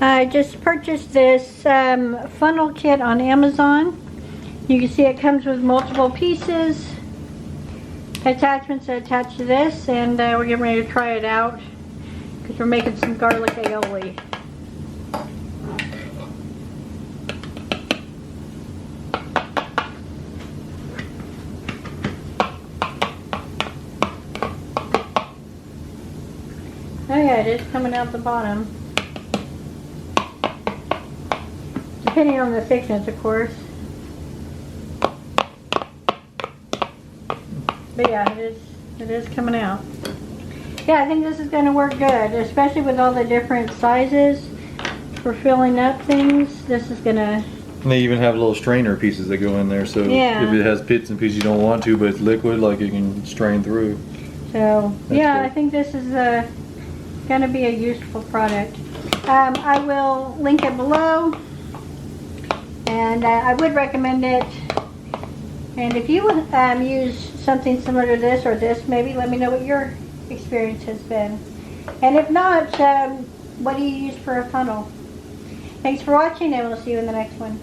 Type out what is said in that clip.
I just purchased this funnel kit on Amazon. You can see it comes with multiple pieces, attachments that attach to this, and we're getting ready to try it out because we're making some garlic aioli. Oh yeah, it is coming out the bottom. Depending on the thickness, of course. But yeah, it is coming out. Yeah, I think this is going to work good, especially with all the different sizes for filling up things. This is going to... And they even have little strainer pieces that go in there, so yeah. If it has bits and pieces you don't want to, but it's liquid, like you can strain through. So, that's yeah, cool. I think this is going to be a useful product. I will link it below, and I would recommend it. And if you would use something similar to this or this, maybe let me know what your experience has been. And if not, what do you use for a funnel? Thanks for watching, and we'll see you in the next one.